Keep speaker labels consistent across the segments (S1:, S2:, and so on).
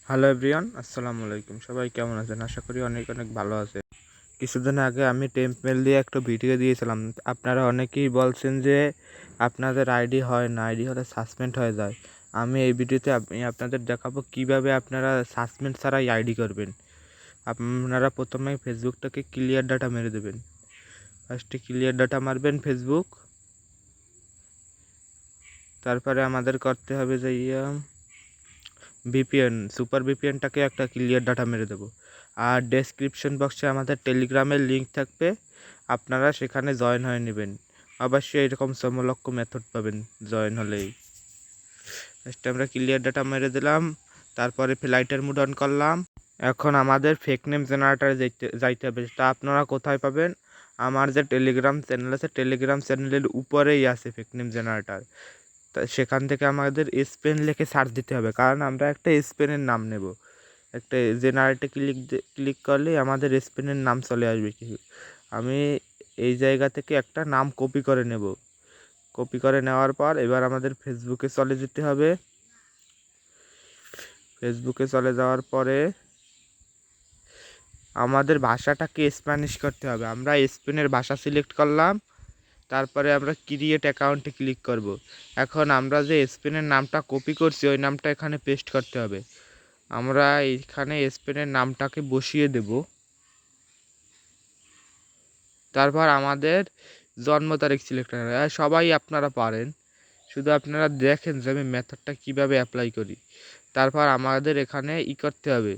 S1: Hello everyone, আসসালামু আলাইকুম। সবাই কেমন আছেন? আশা করি অনেক অনেক ভালো আছে। কিছুদিন আগে আমি টেম্প মেল দিয়ে একটা ভিডিও দিয়েছিলাম। আপনারা অনেকেই বলছেন যে আপনাদের আইডি হয় না, আইডি হলে সাসপেন্ড হয়ে যায়। আমি এই ভিডিওতে আমি আপনাদের দেখাবো কিভাবে আপনারা সাসপেন্ড ছাড়াই আইডি করবেন। আপনারা প্রথমে ফেসবুকটাকে ক্লিয়ার ডাটা মেরে দেবেন। ফার্স্টে ক্লিয়ার ডাটা মারবেন ফেসবুক। তারপরে আমাদের করতে হবে যে ভিপিএন, সুপার ভিপিএনটাকে একটা ক্লিয়ার ডাটা মেরে দেবো। আর ডেসক্রিপশন বক্সে আমাদের টেলিগ্রামের লিঙ্ক থাকবে, আপনারা সেখানে জয়েন হয়ে নেবেন। অবশ্যই এরকম সমলক্ষ মেথড পাবেন জয়েন হলেই। ফার্স্টে আমরা ক্লিয়ার ডাটা মেরে দিলাম, তারপরে ফ্লাইটের মুড অন করলাম। এখন আমাদের ফেক নেম জেনারেটারে যাইতে হবে। তা আপনারা কোথায় পাবেন? আমার যে টেলিগ্রাম চ্যানেল আছে, টেলিগ্রাম চ্যানেলের উপরেই আছে ফেক নেম জেনারেটার। তা সেখান থেকে আমাদের স্পেন লিখে সার্চ দিতে হবে, কারণ আমরা একটা স্পেনের নাম নেব। একটা জেনারেটে ক্লিক করলেই আমাদের স্পেনের নাম চলে আসবে। আমি এই জায়গা থেকে একটা নাম কপি করে নেব। কপি করে নেওয়ার পর এবার আমাদের ফেসবুকে চলে যেতে হবে। ফেসবুকে চলে যাওয়ার পরে আমাদের ভাষাটাকে স্প্যানিশ করতে হবে। আমরা স্পেনের ভাষা সিলেক্ট করলাম, তারপরে আমরা ক্রিয়েট অ্যাকাউন্টে ক্লিক করব। এখন আমরা যে স্পেনের নামটা কপি করছি ওই নামটা এখানে পেস্ট করতে হবে। আমরা এইখানে স্পেনের নামটাকে বসিয়ে দেব। তারপর আমাদের জন্ম তারিখ সিলেক্ট করতে হবে। সবাই আপনারা পারেন, শুধু আপনারা দেখেন যে আমি মেথডটা কীভাবে অ্যাপ্লাই করি। তারপর আমাদের এখানে করতে হবে,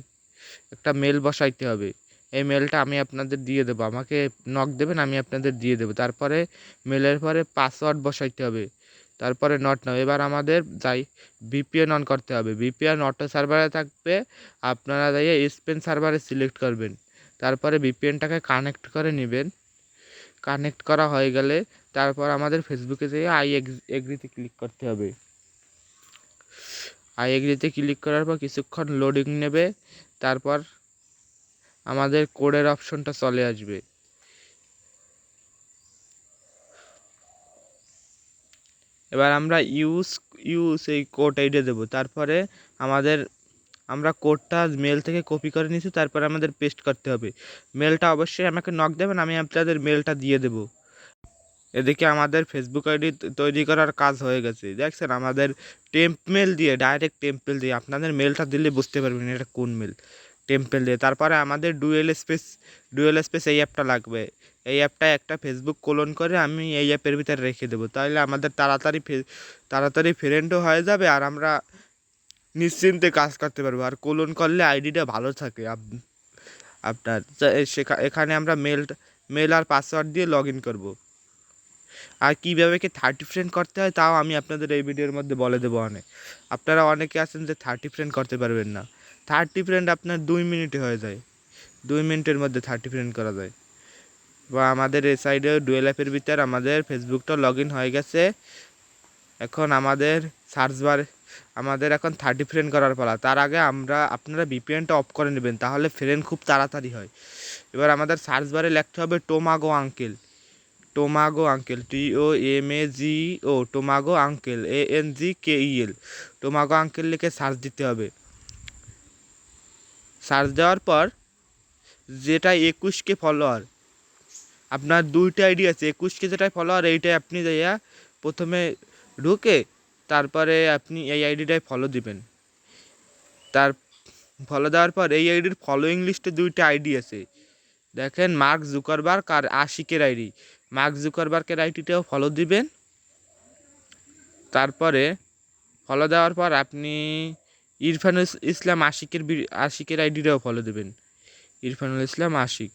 S1: একটা মেল বসাইতে হবে। এই মেলটা আমি আপনাদের দিয়ে দেবো, আমাকে নক দেবেন, আমি আপনাদের দিয়ে দেবো। তারপরে মেলের পরে পাসওয়ার্ড বসাইতে হবে, তারপরে নট নাও। এবার আমাদের ভিপিএন অন করতে হবে। ভিপিএন অটো সার্ভারে থাকবে, আপনারা যাইয়ে স্পেন সার্ভারে সিলেক্ট করবেন। তারপরে ভিপিএনটাকে কানেক্ট করে নেবেন। কানেক্ট করা হয়ে গেলে তারপর আমাদের ফেসবুকে যেয়ে এগ্রিতে ক্লিক করতে হবে। এগ্রিতে ক্লিক করার পর কিছুক্ষণ লোডিং নেবে, তারপর আমাদের কোডের অপশনটা চলে আসবে। এবার আমরা ইউজ এই কোড এইটা দেবো। তারপরে আমরা কোডটা মেল থেকে কপি করে নিয়েছি, তারপরে আমাদের পেস্ট করতে হবে। মেলটা অবশ্যই আমাকে নক দেবেন, আমি আপনাদের মেলটা দিয়ে দেবো। এদিকে আমাদের ফেসবুক আইডি তৈরি করার কাজ হয়ে গেছে। দেখছেন আমাদের টেম্পমেল দিয়ে, ডাইরেক্ট টেম্পেল দিয়ে, আপনাদের মেলটা দিলে বুঝতে পারবেন এটা কোন মেল। টেম্পেল দিয়ে তারপরে আমাদের ডুয়েল স্পেস এই অ্যাপটা লাগবে। এই অ্যাপটা একটা ফেসবুক কোলন করে আমি এই অ্যাপের ভিতরে রেখে দেবো, তাহলে আমাদের তাড়াতাড়ি ফ্রেন্ডও হয়ে যাবে, আর আমরা নিশ্চিন্তে কাজ করতে পারবো। আর কোলন করলে আইডিটা ভালো থাকে আপনার। এখানে আমরা মেল আর পাসওয়ার্ড দিয়ে লগ ইন করবো। আর কীভাবে কি 30 ফ্রেন্ড করতে হয় তাও আমি আপনাদের এই ভিডিওর মধ্যে বলে দেবো। আপনারা অনেকে আছেন যে 30 ফ্রেন্ড করতে পারবেন না। 30 ফ্রেন্ড আপনার 2 মিনিটে হয়ে যায়, 2 মিনিটের মধ্যে 30 ফ্রেন্ড করা যায়। বা আমাদের এই সাইডে ডুয়েল অ্যাপের ভিতর আমাদের ফেসবুকটা লগ ইন হয়ে গেছে। এখন আমাদের সার্চ বারে আমাদের এখন 30 ফ্রেন্ড করার পালা। তার আগে আপনারা ভিপিএনটা অফ করে নেবেন, তাহলে ফ্রেন্ড খুব তাড়াতাড়ি হয়। এবার আমাদের সার্চ বারে লিখতে হবে Tomago uncle. Tomago uncle, TOMAGO, Tomago uncle, ANGKEL। Tomago uncle লিখে সার্চ দিতে হবে। সার্চ দেওয়ার পর যেটা 21K ফলোয়ার, আপনার 2টা আইডি আছে, 21K যেটাই ফলোয়ার এইটাই আপনি যাইয়া প্রথমে ঢুকে তারপরে আপনি এই আইডিটায় ফলো দিবেন। তার ফলো দেওয়ার পর এই আইডির ফলোয়িং লিস্টে 2টা আইডি আছে, দেখেন মার্ক জুকারবার্গ আর আশিকের আইডি। মার্ক জুকারবার্গের আইডিটাও ফলো দিবেন। তারপরে ফলো দেওয়ার পর আপনি ইরফানুল ইসলাম আশিকের আইডিটাও ফলো দেবেন। ইরফানুল ইসলাম আশিক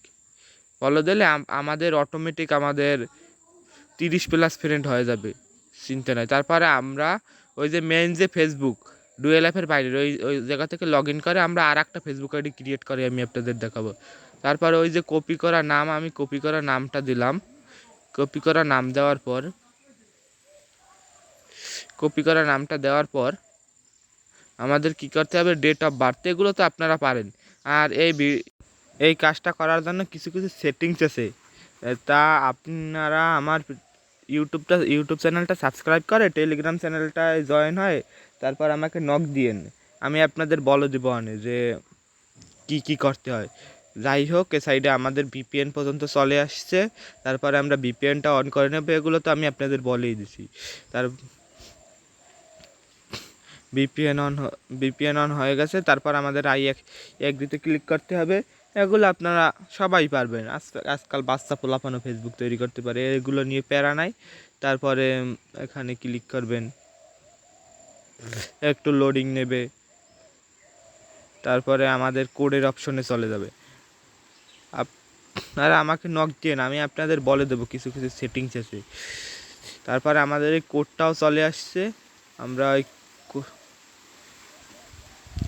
S1: ফলো দিলে আমাদের অটোমেটিক আমাদের 30+ ফ্রেন্ড হয়ে যাবে, চিন্তা নাই। তারপরে আমরা ওই যে মেইন যে ফেসবুক ডুয়েল অ্যাপের বাইরের ওই জায়গা থেকে লগ ইন করে আমরা আর একটা ফেসবুক আইডি ক্রিয়েট করে আমি আপনাদের দেখাবো। তারপরে ওই যে কপি করা নাম, আমি কপি করা নামটা দিলাম। কপি করা নামটা দেওয়ার পর আমাদের কি করতে হবে, ডেট অফ বার্থ, এগুলো তো আপনারা পারেন। আর এই কাজটা করার জন্য কিছু কিছু সেটিংস আছে, তা আপনারা আমার ইউটিউব চ্যানেলটা সাবস্ক্রাইব করে টেলিগ্রাম চ্যানেলটায় জয়েন হয়, তারপর আমাকে নক দিয়েন। আমি আপনাদের বলে দেবো যে কি করতে হয়। যাই হোক, এ সাইডে আমাদের ভিপিএন পর্যন্ত চলে আসছে, তারপরে আমরা ভিপিএনটা অন করে নেবো। এগুলো তো আমি আপনাদের বলেই দিছি। তার ভিপিএন অন হয়ে গেছে, তারপর আমাদের এগ্রিতে ক্লিক করতে হবে। এগুলো আপনারা সবাই পারবেন, আজকাল বাচ্চা পোলাপানও ফেসবুক তৈরি করতে পারে, এগুলো নিয়ে প্যারা নাই। তারপরে এখানে ক্লিক করবেন, একটু লোডিং নেবে, তারপরে আমাদের কোডের অপশনে চলে যাবে। আপনারা আমাকে নক দিন, আমি আপনাদের বলে দেবো কিছু কিছু সেটিংস আছে। তারপরে আমাদের এই কোডটাও চলে আসছে, আমরা ওই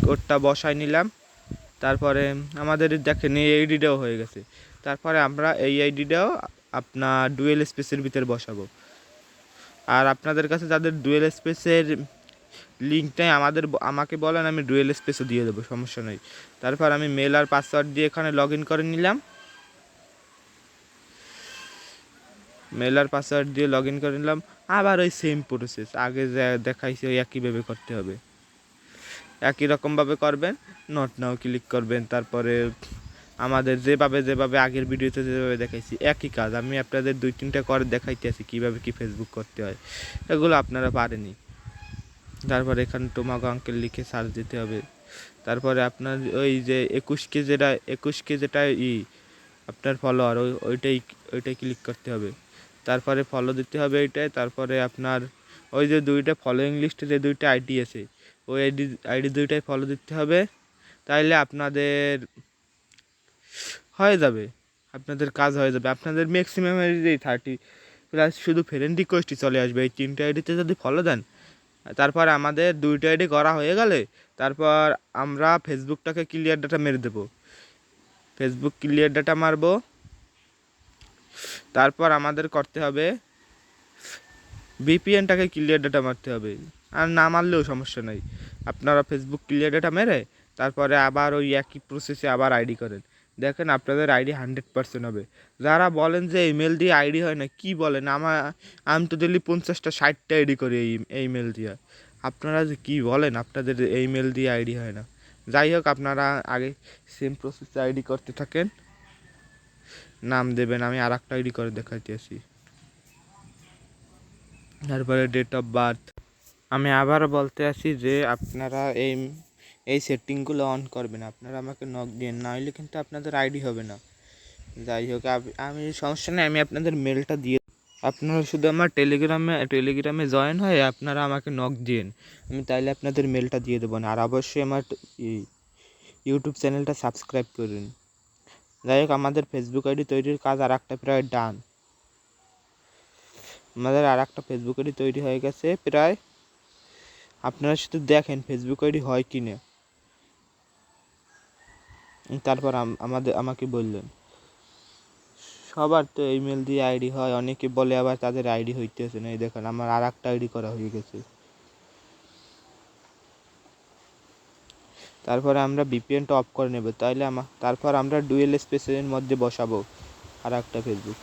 S1: কোডটা বসাই নিলাম। তারপরে আমাদের দেখেন এই আইডিটাও হয়ে গেছে। তারপরে আমরা এই আইডিটাও আপনার ডুয়েল স্পেসের ভিতরে বসাবো। আর আপনাদের কাছে যাদের ডুয়েল স্পেসের লিঙ্কটাই আমাকে বলেন, আমি ডুয়েল স্পেসও দিয়ে দেবো, সমস্যা নেই। তারপর আমি মেল আর পাসওয়ার্ড দিয়ে এখানে লগ ইন করে নিলাম। মেল আর পাসওয়ার্ড দিয়ে লগ ইন করে নিলাম। আবার ওই সেম প্রসেস আগে যা দেখাইছে ওই একইভাবে করতে হবে, একই রকমভাবে করবেন। নট নাও ক্লিক করবেন। তারপরে আমাদের যেভাবে আগের ভিডিওতে যেভাবে দেখাইছি একই কাজ আমি আপনাদের 2-3টা করে দেখাইতে আছি কীভাবে কি ফেসবুক করতে হয়, এগুলো আপনারা পারেনি। তারপরে এখানে তোমাকে আঙ্কেল লিখে সার্চ দিতে হবে। তারপরে আপনার ওই যে 21K যেটা আপনার ফলোয়ার ওইটাই ক্লিক করতে হবে। তারপরে ফলো দিতে হবে ওইটাই। তারপরে আপনার ওই যে 2টা ফলোয়িং লিস্টে যে 2টা আইডি আছে, ওই আইডি 2টাই ফলো দিতে হবে। তাইলে আপনাদের হয়ে যাবে, আপনাদের কাজ হয়ে যাবে। আপনাদের ম্যাক্সিমাম আইডিতেই 30+ শুধু ফ্রেন্ড রিকোয়েস্টই চলে আসবে। এই 3টে আইডিতে যদি ফলো দেন, তারপর আমাদের 2টা আইডি করা হয়ে গেলে তারপর আমরা ফেসবুকটাকে ক্লিয়ার ডাটা মেরে দেবো। ফেসবুক ক্লিয়ার ডাটা মারবো। তারপর আমাদের করতে হবে ভিপিএনটাকে ক্লিয়ার ডাটা মারতে হবে। আর না মারলেও সমস্যা নেই, আপনারা ফেসবুক ক্লিয়ার ডাটা মেরে তারপরে আবার ওই একই প্রসেসে আবার আইডি করেন, দেখেন আপনাদের আইডি 100% হবে। যারা বলেন যে ইমেল দিয়ে আইডি হয় না, কি বলেন? আমি তো ডেলি 50টা 60টা আইডি করি এই মেল দিয়ে। আপনারা যে কী বলেন আপনাদের এই মেল দিয়ে আইডি হয় না। যাই হোক, আপনারা আগে সেম প্রসেসে আইডি করতে থাকেন। নাম দেবেন, আমি আর একটা আইডি করে দেখাইতেছি। তারপরে ডেট অফ বার্থ। আমি আবারও বলতে আসি যে আপনারা এই সেটিংগুলো অন করবেন। আপনারা আমাকে নক দিন, না হলে কিন্তু আপনাদের আইডি হবে না। যাই হোক, আমি সমস্যা নেই, আমি আপনাদের মেলটা দিয়ে, আপনারা শুধু আমার টেলিগ্রামে জয়েন হয়ে আপনারা আমাকে নক দিন, আমি তাইলে আপনাদের মেলটা দিয়ে দেবো না। আর অবশ্যই আমার ইউটিউব চ্যানেলটা সাবস্ক্রাইব করুন। যাই হোক, আমাদের ফেসবুক আইডি তৈরির কাজ আর একটা প্রায় ডান। আমাদের আর একটা ফেসবুক আইডি তৈরি হয়ে গেছে প্রায়। আপনারা শুধু দেখেন ফেসবুক আইডি হয় কি না, তারপর আমাকে বললেন। সবার তো ইমেল দিয়ে আইডি হয়, অনেকে বলে আবার তাদের আইডি হইতেছে না। এই দেখেন আমার আর একটা আইডি করা হয়ে গেছে। তারপরে আমরা ভিপিএনটা অফ করে নেব, তাইলে তারপর আমরা ডুয়েল স্পেসের মধ্যে বসাবো আর একটা ফেসবুক।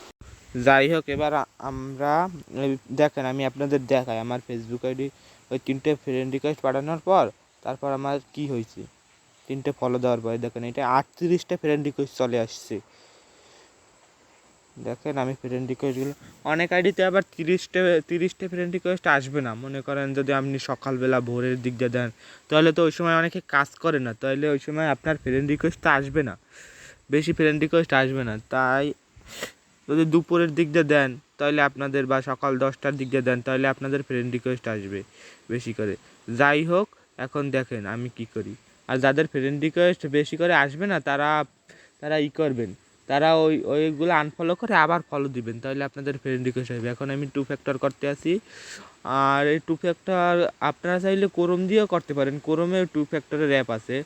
S1: যাই হোক, এবার আমরা দেখেন আমি আপনাদের দেখাই আমার ফেসবুক আইডি ওই 3টে ফ্রেন্ড রিকোয়েস্ট পাঠানোর পর তারপর আমার কি হয়েছে। 3টে ফলো দেওয়ার পরে দেখেন এটা 38টা ফ্রেন্ড রিকোয়েস্ট চলে আসছে। দেখেন আমি ফ্রেন্ড রিকোয়েস্টগুলো, অনেক আইডিতে আবার 30টে ফ্রেন্ড রিকোয়েস্ট আসবে না। মনে করেন যদি আপনি সকালবেলা ভোরের দিক দিয়ে দেন, তাহলে তো ওই সময় অনেকে কাজ করে না, তাহলে ওই সময় আপনার ফ্রেন্ড রিকোয়েস্ট তো আসবে না, বেশি ফ্রেন্ড রিকোয়েস্ট আসবে না। তাই যদি দুপুরের দিক দিয়ে দেন তাহলে আপনাদের, বা সকাল 10টার দিক দিয়ে দেন তাহলে আপনাদের ফ্রেন্ড রিকোয়েস্ট আসবে বেশি করে। যাই হোক, এখন দেখেন আমি কি করি। আর যাদের ফ্রেন্ড রিকোয়েস্ট বেশি করে আসবে না তারা করবেন, তারা ওইগুলো আনফলো করে আবার ফলো দিবেন, তাহলে আপনাদের ফ্রেন্ড রিকোয়েস্ট আসবে। এখন আমি 2 ফ্যাক্টর করতে আসি। আর এই 2 ফ্যাক্টর আপনারা চাইলে ক্রোম দিয়েও করতে পারেন, ক্রোমে 2 ফ্যাক্টরের অ্যাপ আছে,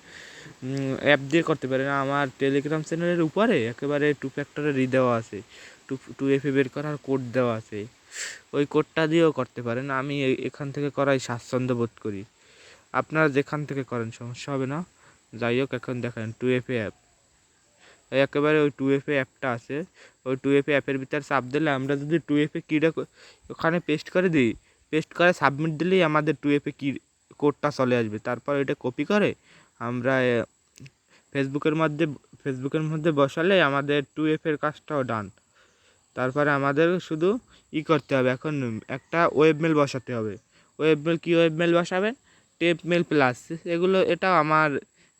S1: অ্যাপ দিয়ে করতে পারেন। আমার টেলিগ্রাম চ্যানেলের উপরে একেবারে 2 ফ্যাক্টরের দেওয়া আছে, 2FA বের করার কোড দেওয়া আছে, ওই কোডটা দিয়েও করতে পারেন। আমি এখান থেকে করাই স্বাচ্ছন্দ্য বোধ করি, আপনারা যেখান থেকে করেন সমস্যা হবে না। যাই হোক, এখন দেখেন 2FA অ্যাপ, একেবারে ওই 2FA অ্যাপটা আছে, ওই 2FA অ্যাপের ভিতরে চাপ দিলে আমরা যদি 2FA কিটা ওখানে পেস্ট করে দিই, পেস্ট করে সাবমিট দিলেই আমাদের 2FA কি কোডটা চলে আসবে। তারপর এটা কপি করে আমরা ফেসবুকের মধ্যে বসালে আমাদের 2F এর কাজটাও ডান। তারপরে আমাদের শুধু করতে হবে, এখন একটা ওয়েব মেল বসাতে হবে। ওয়েব মেল, কী ওয়েব মেল বসাবেন? টেম্প মেল প্লাস, এটাও আমার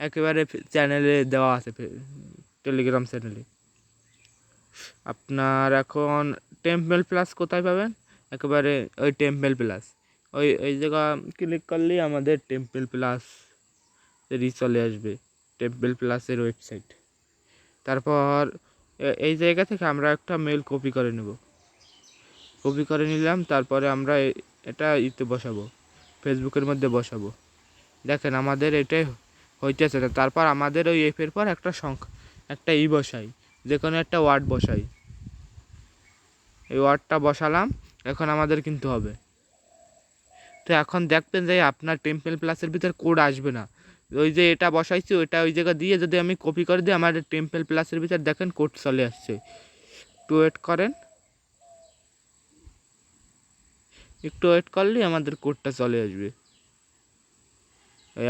S1: একেবারে চ্যানেলে দেওয়া আছে, টেলিগ্রাম চ্যানেলে। আপনার এখন টেম্প মেল প্লাস কোথায় পাবেন? একেবারে ওই টেম্প মেল প্লাস, ওই জায়গা ক্লিক করলেই আমাদের টেম্প মেল প্লাস চলে আসবে, টেম্প মেল প্লাসের ওয়েবসাইট। তারপর এই জায়গা থেকে আমরা একটা মেল কপি করে নেব, কপি করে নিলাম। তারপরে আমরা এটা বসাবো, ফেসবুকের মধ্যে বসাবো। দেখেন আমাদের এটাই হইতেছে না। তারপর আমাদের ওই এফের পর একটা সংখ্যা, একটা বসাই, যে কোনো একটা ওয়ার্ড বসাই। এই ওয়ার্ডটা বসালাম, এখন আমাদের কিন্তু হবে। তো এখন দেখবেন যে আপনার টেম্পল প্লাসের ভিতর কোড আসবে না। ওই যে এটা বসাইছি ওইটা ওই জায়গা দিয়ে যদি আমি কপি করে দিই, আমার টেম্পল প্লাসের ভিতর দেখেন কোড চলে আসছে। একটু ওয়েট করেন, একটু ওয়েট করলেই আমাদের কোডটা চলে আসবে।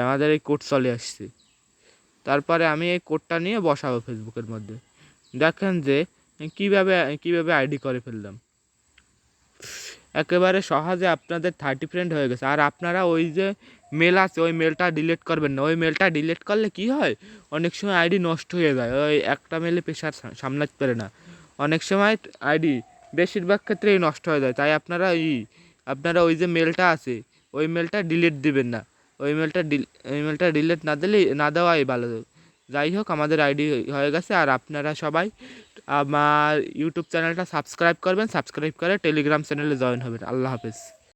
S1: আমাদের এই কোড চলে আসছে। তারপরে আমি এই কোডটা নিয়ে বসাবো ফেসবুকের মধ্যে। দেখেন যে কীভাবে আইডি করে ফেললাম। একেবারে সহজে আপনাদের 30 ফ্রেন্ড হয়ে গেছে। আর আপনারা ওই যে মেল আছে ওই মেলটা ডিলিট করবেন না। ওই মেলটা ডিলিট করলে কি হয়, অনেক সময় আইডি নষ্ট হয়ে যায়। ওই একটা মেলে প্রেশার সামলাতে পারে না, অনেক সময় আইডি বেশিরভাগ ক্ষেত্রেই নষ্ট হয়ে যায়। তাই আপনারা ওই যে মেলটা আছে ওই মেলটা ডিলিট দিবেন না। ওই মেলটা ডিলিট না দেওয়াই ভালো। যাই হোক, আমাদের আইডি হয়ে গেছে। আর আপনারা সবাই আমার ইউটিউব চ্যানেলটা সাবস্ক্রাইব করবেন, সাবস্ক্রাইব করে টেলিগ্রাম চ্যানেলে জয়েন হবেন। আল্লাহ হাফেজ।